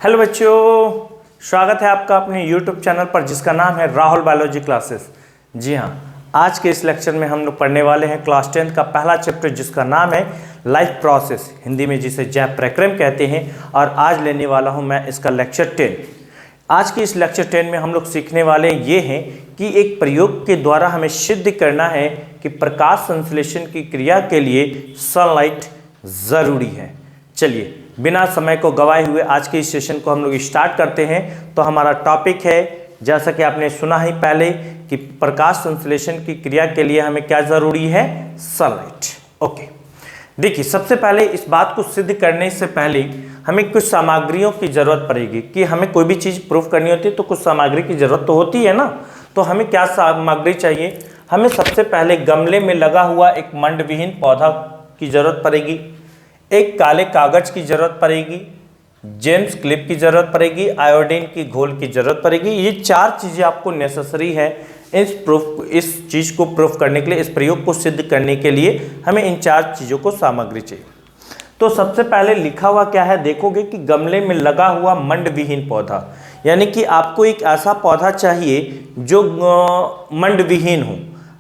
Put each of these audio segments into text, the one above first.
Hello बच्चों, स्वागत है आपका अपने YouTube चैनल पर जिसका नाम है राहुल बायोलॉजी क्लासेस। जी हाँ, आज के इस लेक्चर में हम लोग पढ़ने वाले हैं क्लास 10 का पहला चैप्टर जिसका नाम है लाइफ प्रोसेस, हिंदी में जिसे जैव प्रक्रम कहते हैं। और आज लेने वाला हूं मैं इसका लेक्चर 10। आज के इस लेक्चर 10 में हम लोग सीखने वाले ये हैं कि एक प्रयोग के द्वारा हमें सिद्ध करना है कि प्रकाश संश्लेषण की क्रिया के लिए सनलाइट ज़रूरी है। चलिए बिना समय को गवाए हुए आज के इस सेशन को हम लोग स्टार्ट करते हैं। तो हमारा टॉपिक है, जैसा कि आपने सुना ही पहले, कि प्रकाश संश्लेषण की क्रिया के लिए हमें क्या ज़रूरी है? सनलाइट। ओके, देखिए सबसे पहले इस बात को सिद्ध करने से पहले हमें कुछ सामग्रियों की ज़रूरत पड़ेगी। कि हमें कोई भी चीज़ प्रूफ करनी होती है तो कुछ सामग्री की ज़रूरत तो होती है ना। तो हमें क्या सामग्री चाहिए? हमें सबसे पहले गमले में लगा हुआ एक मंडविहीन पौधा की ज़रूरत पड़ेगी, एक काले कागज की ज़रूरत पड़ेगी, जेम्स क्लिप की ज़रूरत पड़ेगी, आयोडीन की घोल की ज़रूरत पड़ेगी। ये चार चीज़ें आपको नेसेसरी है इस चीज़ को प्रूफ करने के लिए, इस प्रयोग को सिद्ध करने के लिए हमें इन चार चीज़ों को सामग्री चाहिए। तो सबसे पहले लिखा हुआ क्या है? देखोगे कि गमले में लगा हुआ मंडविहीन पौधा, यानी कि आपको एक ऐसा पौधा चाहिए जो मंडविहीन हो।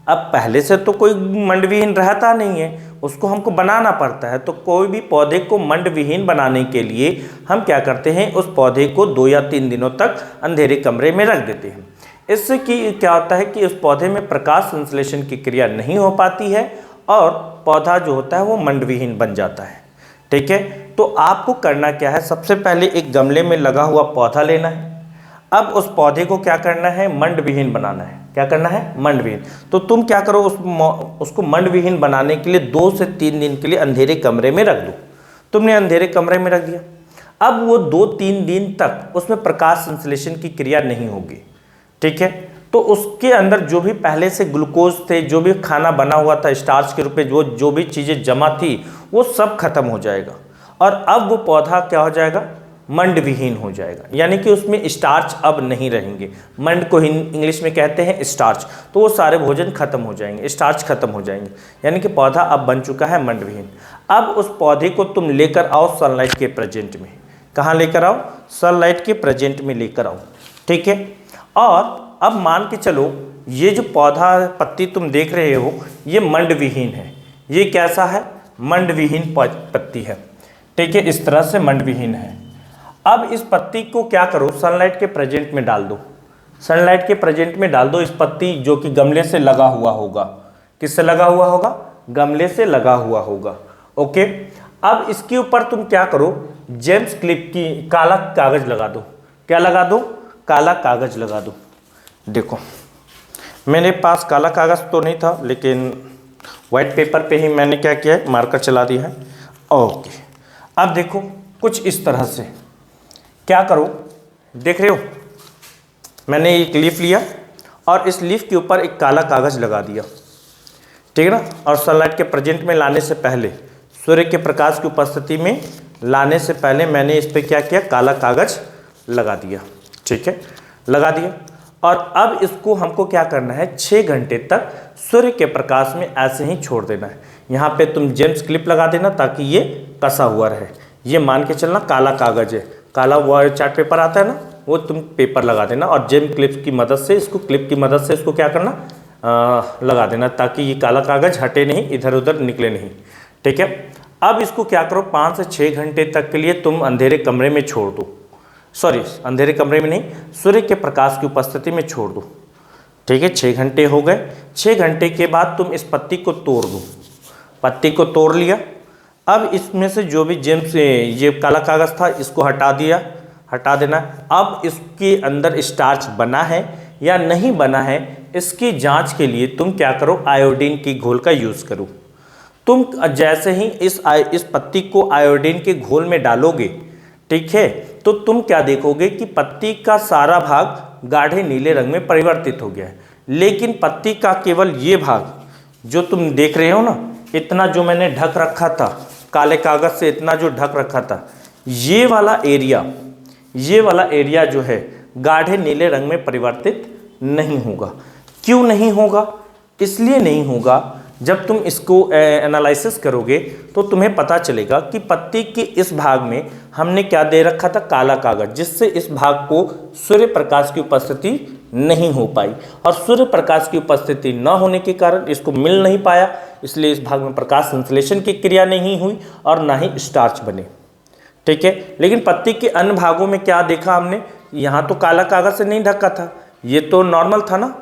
अब पहले से तो कोई मंडविहीन रहता नहीं है, उसको हमको बनाना पड़ता है। तो कोई भी पौधे को मंडविहीन बनाने के लिए हम क्या करते हैं? उस पौधे को 2 या 3 दिनों तक अंधेरे कमरे में रख देते हैं। इससे कि क्या होता है कि उस पौधे में प्रकाश संश्लेषण की क्रिया नहीं हो पाती है और पौधा जो होता है वो मंडविहीन बन जाता है। ठीक है, तो आपको करना क्या है? सबसे पहले एक गमले में लगा हुआ पौधा लेना है। अब उस पौधे को क्या करना है? मंडविहीन बनाना है। क्या करना है? मंडविहीन। तो तुम क्या करो, उसको मंडविहीन बनाने के लिए 2 से 3 दिन के लिए अंधेरे कमरे में रख दो। तुमने अंधेरे कमरे में रख दिया। अब वो 2-3 दिन तक उसमें प्रकाश संश्लेषण की क्रिया नहीं होगी। ठीक है, तो उसके अंदर जो भी पहले से ग्लूकोज थे, जो भी खाना बना हुआ था स्टार्च के रूप में, जो भी चीज़ें जमा थी, वो सब खत्म हो जाएगा। और अब वो पौधा क्या हो जाएगा? मंडविहीन हो जाएगा, यानी कि उसमें स्टार्च अब नहीं रहेंगे। मंड को इंग्लिश में कहते हैं स्टार्च। तो वो सारे भोजन खत्म हो जाएंगे, स्टार्च खत्म हो जाएंगे, यानी कि पौधा अब बन चुका है मंडविहीन। अब उस पौधे को तुम लेकर आओ सनलाइट के प्रेजेंट में। कहाँ लेकर आओ? सनलाइट के प्रेजेंट में लेकर आओ। ठीक है, और अब मान के चलो ये जो पौधा पत्ती तुम देख रहे हो ये मंडविहीन है। ये कैसा है? मंडविहीन पत्ती है। ठीक है, इस तरह से मंडविहीन है। अब इस पत्ती को क्या करो? सनलाइट के प्रेजेंट में डाल दो। सनलाइट के प्रेजेंट में डाल दो इस पत्ती, जो कि गमले से लगा हुआ होगा। किससे लगा हुआ होगा? गमले से लगा हुआ होगा। ओके, अब इसके ऊपर तुम क्या करो? जेम्स क्लिप की काला कागज लगा दो। क्या लगा दो? काला कागज लगा दो। देखो मेरे पास काला कागज तो नहीं था, लेकिन वाइट पेपर पे ही मैंने क्या किया है? मार्कर चला दिया है। ओके, अब देखो कुछ इस तरह से क्या करो, देख रहे हो? मैंने एक लीफ लिया और इस लीफ के ऊपर एक काला कागज लगा दिया। ठीक है ना? और सनलाइट के प्रेजेंट में लाने से पहले, सूर्य के प्रकाश की उपस्थिति में लाने से पहले मैंने इस पर क्या किया? काला कागज लगा दिया। ठीक है, लगा दिया। और अब इसको हमको क्या करना है? 6 घंटे तक सूर्य के प्रकाश में ऐसे ही छोड़ देना है। यहाँ पे तुम जेम्स क्लिप लगा देना ताकि ये कसा हुआ रहे। ये मान के चलना काला कागज है, काला वो चार्ट पेपर आता है ना, वो तुम पेपर लगा देना और जेम क्लिप की मदद से, इसको क्लिप की मदद से इसको क्या करना? लगा देना ताकि ये काला कागज हटे नहीं, इधर उधर निकले नहीं। ठीक है, अब इसको क्या करो? 5 से 6 घंटे तक के लिए तुम अंधेरे कमरे में छोड़ दो। सॉरी, अंधेरे कमरे में नहीं, सूर्य के प्रकाश की उपस्थिति में छोड़ दो। ठीक है, 6 घंटे हो गए। 6 घंटे के बाद तुम इस पत्ती को तोड़ दो। पत्ती को तोड़ लिया। अब इसमें से जो भी जेम्स ये काला कागज़ था इसको हटा दिया, हटा देना। अब इसके अंदर स्टार्च बना है या नहीं बना है, इसकी जांच के लिए तुम क्या करो? आयोडीन की घोल का यूज़ करो। तुम जैसे ही इस पत्ती को आयोडीन के घोल में डालोगे, ठीक है, तो तुम क्या देखोगे कि पत्ती का सारा भाग गाढ़े नीले रंग में परिवर्तित हो गया है। लेकिन पत्ती का केवल ये भाग जो तुम देख रहे हो ना, इतना जो मैंने ढक रखा था काले कागज से, इतना जो ढक रखा था, ये वाला एरिया जो है गाढ़े नीले रंग में परिवर्तित नहीं होगा। क्यों नहीं होगा? इसलिए नहीं होगा, जब तुम इसको एनालिसिस करोगे तो तुम्हें पता चलेगा कि पत्ती के इस भाग में हमने क्या दे रखा था, काला कागज, जिससे इस भाग को सूर्य प्रकाश की उपस्थिति नहीं हो पाई, और सूर्य प्रकाश की उपस्थिति न होने के कारण इसको मिल नहीं पाया, इसलिए इस भाग में प्रकाश संश्लेषण की क्रिया नहीं हुई और ना ही स्टार्च बने। ठीक है, लेकिन पत्ती के अन्य भागों में क्या देखा हमने, यहाँ तो काला कागज से नहीं ढका था, ये तो नॉर्मल था ना,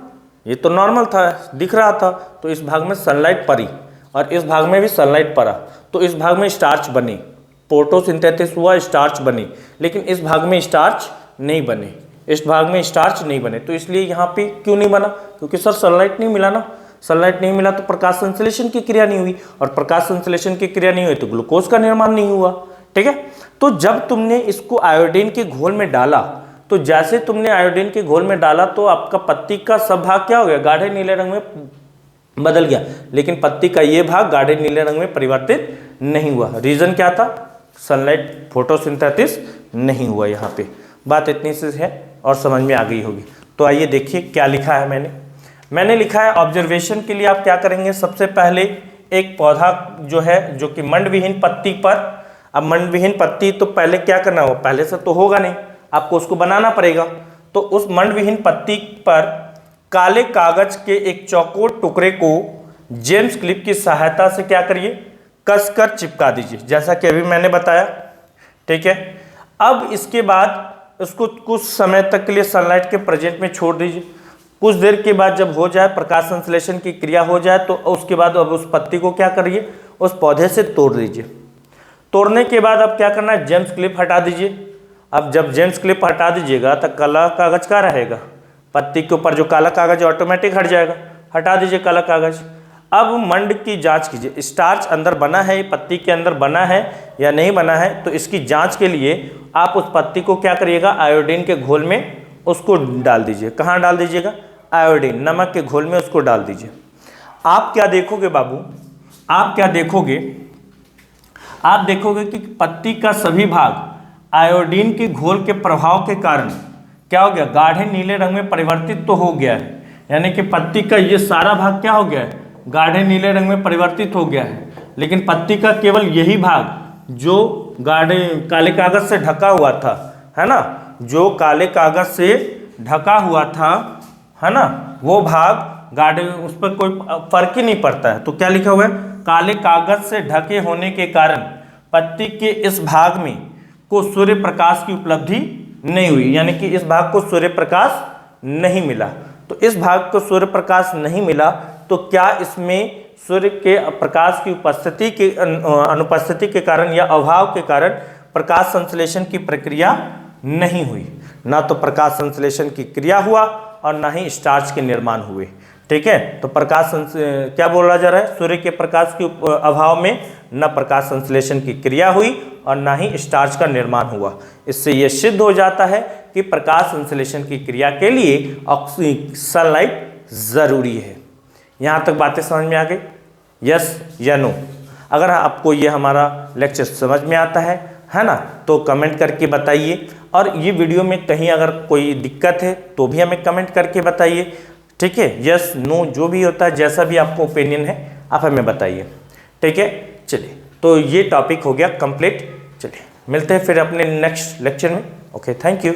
ये तो नॉर्मल था, दिख रहा था, तो इस भाग में सनलाइट पड़ी और इस भाग में भी सनलाइट पड़ा, तो इस भाग में स्टार्च बनी, फोटोसिंथेसिस हुआ, स्टार्च बनी, लेकिन इस भाग में स्टार्च नहीं बने, इस भाग में स्टार्च नहीं बने। तो इसलिए यहाँ पे क्यों नहीं बना, क्योंकि सर सनलाइट नहीं मिला ना, सनलाइट नहीं मिला तो प्रकाश संश्लेषण की क्रिया नहीं हुई, और प्रकाश संश्लेषण की क्रिया नहीं हुई तो ग्लूकोज का निर्माण नहीं हुआ। ठीक है, तो जब तुमने इसको आयोडीन के घोल में डाला, तो जैसे तुमने आयोडीन के घोल में डाला तो आपका पत्ती का सब भाग क्या हो गया, गाढ़े नीले रंग में बदल गया, लेकिन पत्ती का ये भाग गाढ़े नीले रंग में परिवर्तित नहीं हुआ। रीजन क्या था, सनलाइट फोटोसिंथेसिस नहीं हुआ। यहाँ पे बात इतनी सी है और समझ में आ गई होगी। तो आइए देखिए क्या लिखा है मैंने लिखा है ऑब्जर्वेशन के लिए आप क्या करेंगे, सबसे पहले एक पौधा जो है, जो कि मंडविहीन पत्ती पर, अब मंडविहीन पत्ती तो पहले क्या करना हो, पहले से तो होगा नहीं, आपको उसको बनाना पड़ेगा। तो उस मंडविहीन पत्ती पर काले कागज के एक चौकोर टुकड़े को जेम्स क्लिप की सहायता से क्या करिए, कसकर चिपका दीजिए, जैसा कि अभी मैंने बताया। ठीक है, अब इसके बाद उसको कुछ समय तक के लिए सनलाइट के प्रेजेंट में छोड़ दीजिए। कुछ देर के बाद जब हो जाए, प्रकाश संश्लेषण की क्रिया हो जाए, तो उसके बाद अब उस पत्ती को क्या करिए, उस पौधे से तोड़ दीजिए। तोड़ने के बाद अब क्या करना है, जेम्स क्लिप हटा दीजिए। अब जब जेम्स क्लिप हटा दीजिएगा तो काला कागज क्या रहेगा, पत्ती के ऊपर जो काला कागज ऑटोमेटिक हट जाएगा, हटा दीजिए काला कागज। अब मंड की जांच कीजिए, स्टार्च अंदर बना है, पत्ती के अंदर बना है या नहीं बना है, तो इसकी जांच के लिए आप उस पत्ती को क्या करिएगा, आयोडीन के घोल में उसको डाल दीजिए। कहाँ डाल दीजिएगा, आयोडीन नमक के घोल में उसको डाल दीजिए। आप क्या देखोगे बाबू, आप क्या देखोगे, आप देखोगे कि पत्ती का सभी भाग आयोडीन के घोल के प्रभाव के कारण क्या हो गया, गाढ़े नीले रंग में परिवर्तित तो हो गया है, यानी कि पत्ती का ये सारा भाग क्या हो गया है, गाढ़े नीले रंग में परिवर्तित हो गया है, लेकिन पत्ती का केवल यही भाग जो गाढ़े काले कागज से ढका हुआ था, है ना, जो काले कागज से ढका हुआ था, है ना, वो भाग गाढ़े, उस पर कोई फर्क ही नहीं पड़ता है। तो क्या लिखा हुआ है, काले कागज से ढके होने के कारण पत्ती के इस भाग में को सूर्य प्रकाश की उपलब्धि नहीं हुई, यानी कि इस भाग को सूर्य प्रकाश नहीं मिला। तो इस भाग को सूर्य प्रकाश नहीं मिला, तो क्या इसमें सूर्य के प्रकाश की उपस्थिति के अनुपस्थिति के कारण या अभाव के कारण प्रकाश संश्लेषण की प्रक्रिया नहीं हुई, ना तो प्रकाश संश्लेषण की क्रिया हुआ और ना ही स्टार्च के निर्माण हुए। ठीक है, तो प्रकाश क्या बोला जा रहा है, सूर्य के प्रकाश के अभाव में न प्रकाश संश्लेषण की क्रिया हुई और ना ही स्टार्च का निर्माण हुआ। इससे यह सिद्ध हो जाता है कि प्रकाश संश्लेषण की क्रिया के लिए सनलाइट जरूरी है। यहाँ तक बातें समझ में आ गई, यस या नो? अगर आपको ये हमारा लेक्चर समझ में आता है ना, तो कमेंट करके बताइए, और ये वीडियो में कहीं अगर कोई दिक्कत है तो भी हमें कमेंट करके बताइए। ठीक है, यस नो जो भी होता है, जैसा भी आपको ओपिनियन है आप हमें बताइए। ठीक है, चलिए, तो ये टॉपिक हो गया कंप्लीट। चलिए मिलते हैं फिर अपने नेक्स्ट लेक्चर में। Okay, thank you.